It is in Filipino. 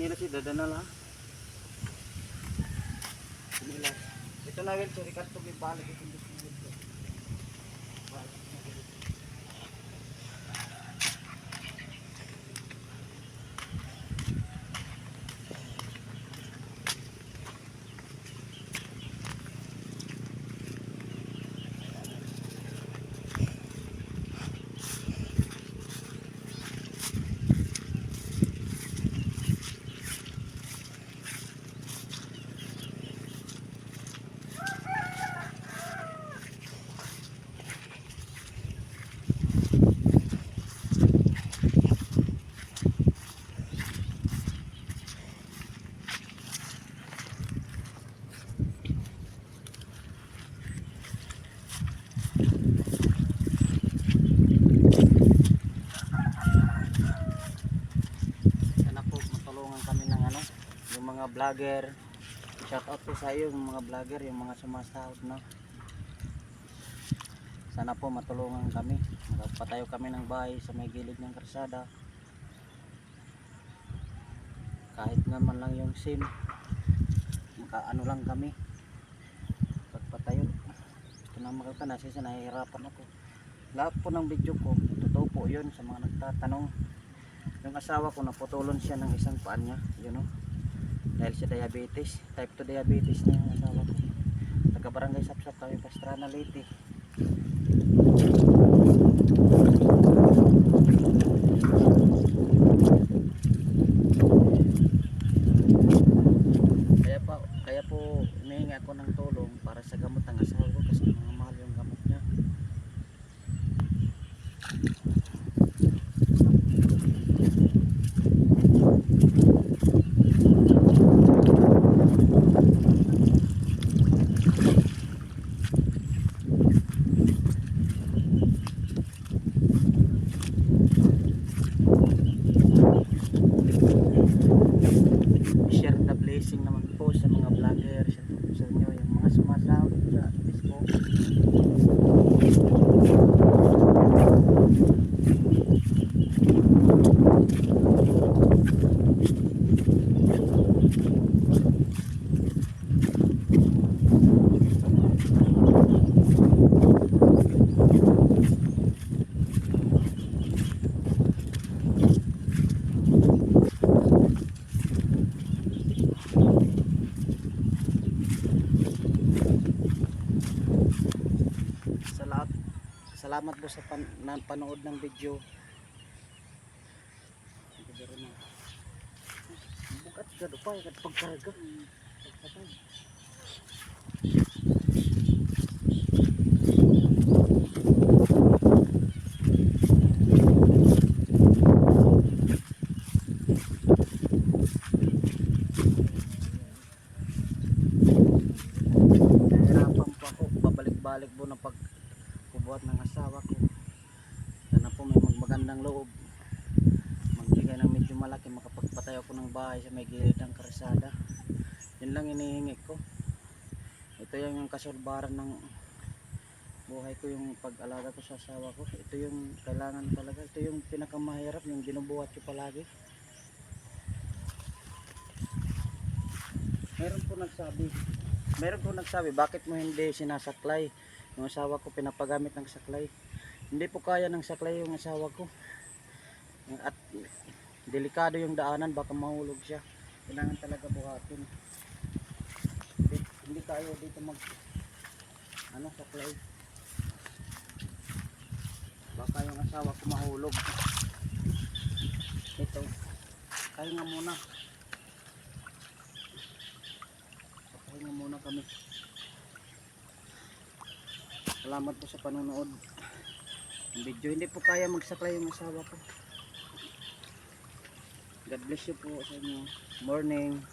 Sige na si dadana lang. Sige lang. Ito na Will, sorry ka ito balik ito. Mga vlogger, shout out po sa iyo yung mga vlogger, yung mga sumasahod na. Sana po matulungan kami, magpatayo kami ng bahay sa may gilid ng kalsada. Kahit naman lang yung sim, makaano lang kami pagpatayo. Ito na makita na siya, nahihirapan ako. Lahat po ng video ko, totoo po yun sa mga nagtatanong. Yung asawa ko naputulon siya ng isang paan niya, you know, dahil sa diabetes, type 2 diabetes na yung asawa ko. Taga Barangay Sapsap kami, Pastrana, Leyte. Kaya po humihingi ako ng tulong para sa gamot ng asawa ko kasi mga mahal yung gamot niya. Share the blessing naman po sa mga vlogger, sa inyo yung mga sumasahod sa Facebook. Salamat po sa panood ng video. Bukat ka pa kat pagkarga. Nahirapan po ako, babalik-balik po na pagkubuhat ng asawa ko. Sana po may magandang loob, magbigay ng medyo malaki, makapagpatayo ko ng bahay sa may gilid ng kalsada. Yun lang inihingi ko. Ito yung kasulbaran ng buhay ko, yung pag-alaga ko sa asawa ko. Ito yung kailangan talaga, ito yung pinakamahirap, yung binubuhat ko palagi. Meron po nagsabi bakit mo hindi sinasaklay yung asawa ko, pinapagamit ng saklay. Hindi po kaya ng saklay yung asawa ko, at delikado yung daanan, baka mahulog siya. Kailangan talaga buhatin. Hindi tayo dito saklay, baka yung asawa ko mahulog. Ito, kaya nga muna, papahinga muna kami. Salamat po sa panonood ng video. Hindi po kaya magsaklay yung asawa ko. God bless you po sa inyo. Morning.